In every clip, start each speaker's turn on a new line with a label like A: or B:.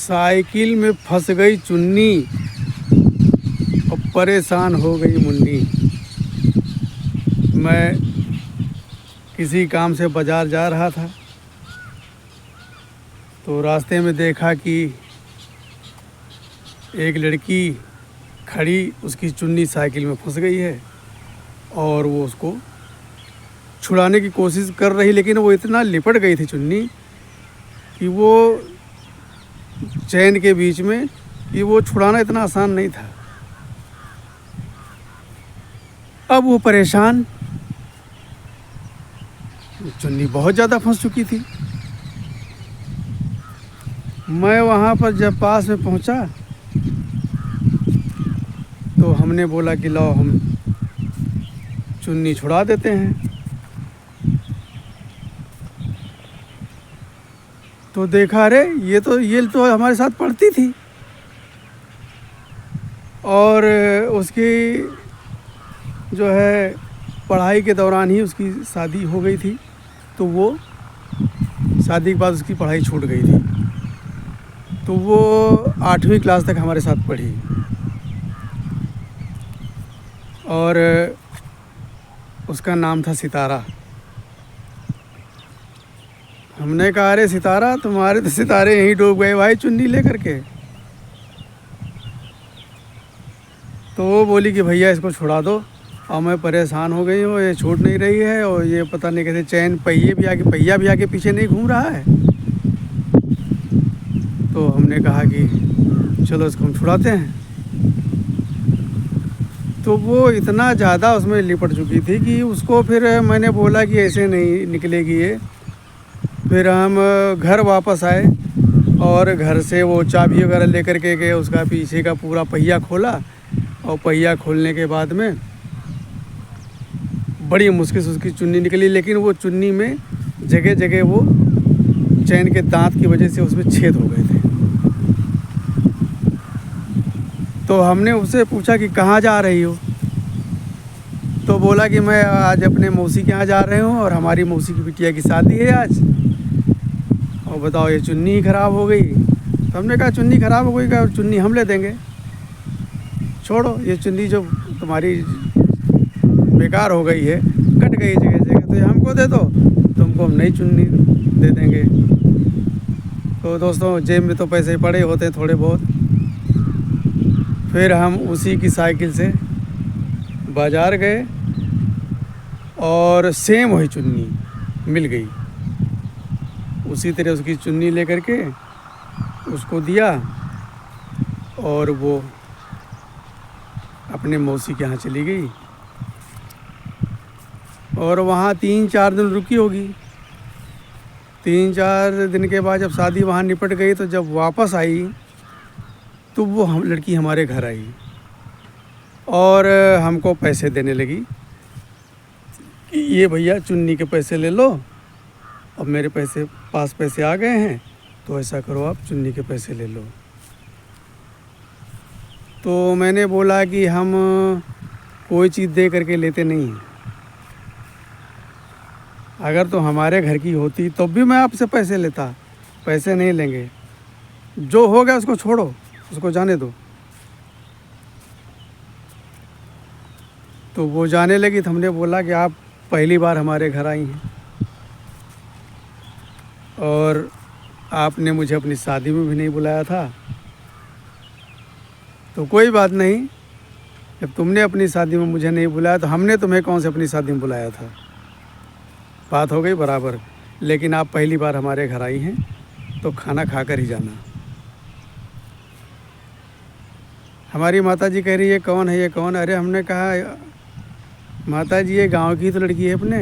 A: Cycle में फंस गई चुन्नी और परेशान हो गई मुन्नी। मैं किसी काम से बाज़ार जा रहा था तो रास्ते में देखा कि एक लड़की खड़ी, उसकी चुन्नी साइकिल में फंस गई है और वो उसको छुड़ाने की कोशिश कर रही, लेकिन वो इतना लिपट गई थी चुन्नी कि वो चैन के बीच में कि वो छुड़ाना इतना आसान नहीं था। अब वो परेशान, चुन्नी बहुत ज़्यादा फंस चुकी थी। मैं वहाँ पर जब पास में पहुँचा तो हमने बोला कि लाओ हम चुन्नी छुड़ा देते हैं। तो देखा, अरे ये तो हमारे साथ पढ़ती थी और उसकी जो है पढ़ाई के दौरान ही उसकी शादी हो गई थी, तो वो शादी के बाद उसकी पढ़ाई छूट गई थी। तो वो 8वीं क्लास तक हमारे साथ पढ़ी और उसका नाम था सितारा। हमने कहा, अरे सितारा, तुम्हारे तो सितारे यहीं डूब गए भाई चुन्नी लेकर के। तो वो बोली कि भैया इसको छुड़ा दो, और मैं परेशान हो गई हूँ, ये छूट नहीं रही है और ये पता नहीं कैसे चैन पहिया भी आगे पीछे नहीं घूम रहा है। तो हमने कहा कि चलो इसको हम छुड़ाते हैं। तो वो इतना ज़्यादा उसमें लिपट चुकी थी कि उसको फिर मैंने बोला कि ऐसे नहीं निकलेगी ये। फिर हम घर वापस आए और घर से वो चाबी वगैरह लेकर के गए, उसका पीछे का पूरा पहिया खोला और पहिया खोलने के बाद में बड़ी मुश्किल से उसकी चुन्नी निकली, लेकिन वो चुन्नी में जगह जगह वो चैन के दांत की वजह से उसमें छेद हो गए थे। तो हमने उससे पूछा कि कहाँ जा रही हो, तो बोला कि मैं आज अपने मौसी के यहाँ जा रही हूँ और हमारी मौसी की बिटिया की शादी है आज, और बताओ ये चुन्नी ही ख़राब हो गई। तो हमने कहा चुन्नी ख़राब हो गई का चुन्नी हम ले देंगे, छोड़ो ये चुन्नी जो तुम्हारी बेकार हो गई है, कट गई जगह जगह, तो ये हमको दे दो, तुमको हम नई चुन्नी दे देंगे। तो दोस्तों जेब में तो पैसे पड़े होते हैं थोड़े बहुत। फिर हम उसी की साइकिल से बाज़ार गए और सेम वही चुन्नी मिल गई। उसी तरह उसकी चुन्नी लेकर के उसको दिया और वो अपने मौसी के यहाँ चली गई और वहाँ 3-4 दिन रुकी होगी। 3-4 दिन के बाद जब शादी वहाँ निपट गई तो जब वापस आई तो वो लड़की हमारे घर आई और हमको पैसे देने लगी कि ये भैया चुन्नी के पैसे ले लो, अब मेरे पास पैसे आ गए हैं, तो ऐसा करो आप चुन्नी के पैसे ले लो। तो मैंने बोला कि हम कोई चीज़ दे करके लेते नहीं हैं, अगर तो हमारे घर की होती तो भी मैं आपसे पैसे लेता, पैसे नहीं लेंगे, जो हो गया उसको छोड़ो, उसको जाने दो। तो वो जाने लगी तो हमने बोला कि आप पहली बार हमारे घर आई हैं और आपने मुझे अपनी शादी में भी नहीं बुलाया था, तो कोई बात नहीं, जब तुमने अपनी शादी में मुझे नहीं बुलाया तो हमने तुम्हें कौन से अपनी शादी में बुलाया था, बात हो गई बराबर। लेकिन आप पहली बार हमारे घर आई हैं तो खाना खा कर ही जाना। हमारी माताजी कह रही है कौन है ये, कौन? अरे हमने कहा माताजी ये गांव की तो लड़की है, अपने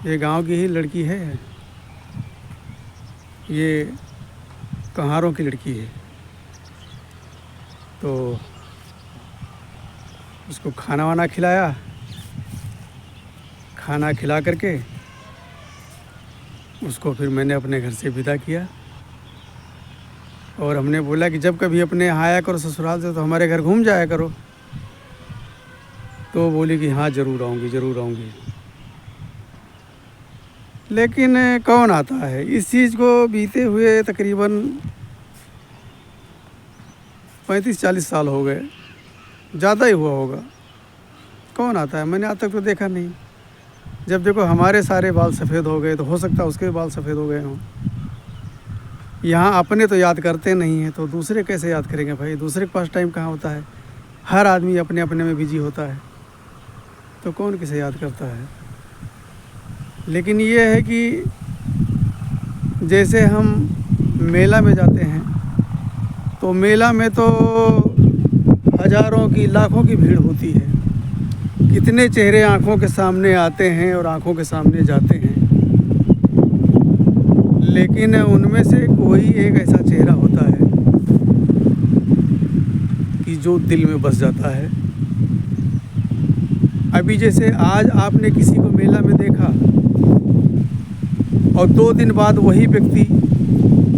A: ये गांव की ही लड़की है, ये कहारों की लड़की है। तो उसको खाना वाना खिलाया, खाना खिला करके उसको फिर मैंने अपने घर से विदा किया और हमने बोला कि जब कभी अपने यहाँ आया करो ससुराल से तो हमारे घर घूम जाया करो। तो बोली कि हाँ ज़रूर आऊँगी, ज़रूर आऊँगी। लेकिन कौन आता है इस चीज़ को बीते हुए तकरीबन 35-40 साल हो गए, ज़्यादा ही हुआ होगा। कौन आता है? मैंने आज तक तो देखा नहीं। जब देखो हमारे सारे बाल सफ़ेद हो गए तो हो सकता है उसके भी बाल सफ़ेद हो गए हों। यहाँ अपने तो याद करते नहीं हैं तो दूसरे कैसे याद करेंगे भाई? दूसरे के पास टाइम कहाँ होता है? हर आदमी अपने अपने में बिजी होता है, तो कौन किसे याद करता है? लेकिन ये है कि जैसे हम मेला में जाते हैं तो मेला में तो हज़ारों की लाखों की भीड़ होती है। कितने चेहरे आँखों के सामने आते हैं और आँखों के सामने जाते हैं, लेकिन उनमें से कोई एक ऐसा चेहरा होता है कि जो दिल में बस जाता है। अभी जैसे आज आपने किसी को मेला में देखा और 2 दिन बाद वही व्यक्ति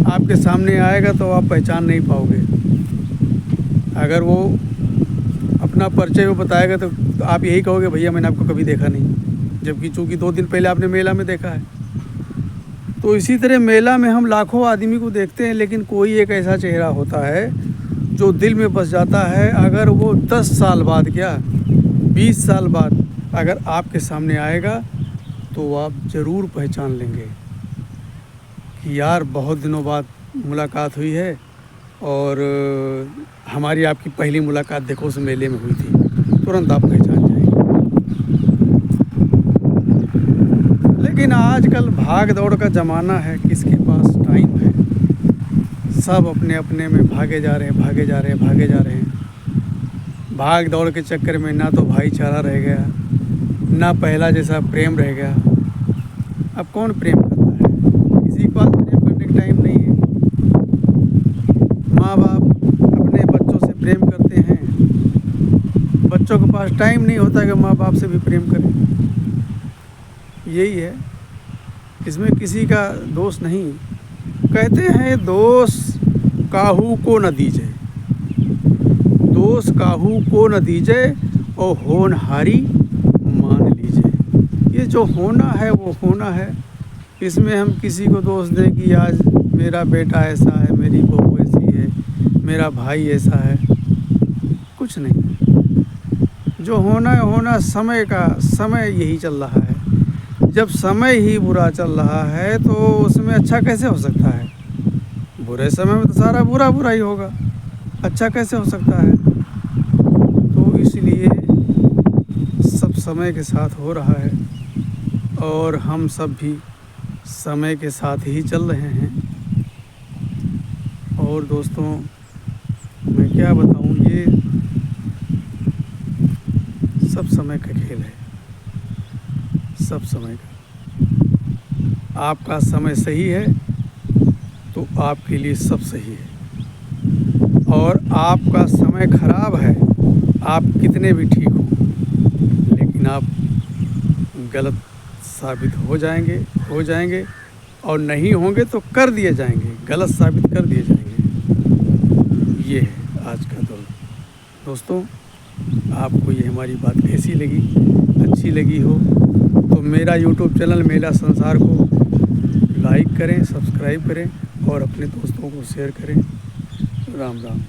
A: आपके सामने आएगा तो आप पहचान नहीं पाओगे। अगर वो अपना परिचय वो बताएगा तो आप यही कहोगे भैया मैंने आपको कभी देखा नहीं, जबकि चूँकि 2 दिन पहले आपने मेला में देखा है। तो इसी तरह मेला में हम लाखों आदमी को देखते हैं, लेकिन कोई एक ऐसा चेहरा होता है जो दिल में बस जाता है। अगर वो 10 साल बाद क्या 20 साल बाद अगर आपके सामने आएगा तो आप ज़रूर पहचान लेंगे कि यार बहुत दिनों बाद मुलाकात हुई है और हमारी आपकी पहली मुलाकात देखो उस मेले में हुई थी, तुरंत आप पहचान जाएंगे। लेकिन आजकल भाग दौड़ का ज़माना है, किसके पास टाइम है? सब अपने अपने में भागे जा रहे हैं। भाग दौड़ के चक्कर में ना तो भाईचारा रह गया, ना पहला जैसा प्रेम रह गया। अब कौन प्रेम करता है? किसी के पास प्रेम करने का टाइम नहीं है। माँ बाप अपने बच्चों से प्रेम करते हैं, बच्चों के पास टाइम नहीं होता कि माँ बाप से भी प्रेम करें। यही है, इसमें किसी का दोष नहीं। कहते हैं दोष काहू को न दीजिए, दोष काहू को न दीजिए और होनहारी मान लीजिए। ये जो होना है वो होना है, इसमें हम किसी को दोष दें कि आज मेरा बेटा ऐसा है, मेरी बहू ऐसी है, मेरा भाई ऐसा है, कुछ नहीं। जो होना है होना, समय यही चल रहा है। जब समय ही बुरा चल रहा है तो उसमें अच्छा कैसे हो सकता है? बुरे समय में तो सारा बुरा ही होगा, अच्छा कैसे हो सकता है? तो इसलिए सब समय के साथ हो रहा है और हम सब भी समय के साथ ही चल रहे हैं। और दोस्तों मैं क्या बताऊं, ये सब समय का खेल है, सब समय का। आपका समय सही है तो आपके लिए सब सही है, और आपका समय ख़राब है, आप कितने भी ठीक हो लेकिन आप गलत साबित हो जाएंगे और नहीं होंगे तो कर दिए जाएंगे, गलत साबित कर दिए जाएंगे। ये है आज का दौर। दोस्तों आपको ये हमारी बात कैसी लगी? अच्छी लगी हो तो मेरा YouTube चैनल मेला संसार को लाइक करें, सब्सक्राइब करें और अपने दोस्तों को शेयर करें। राम राम।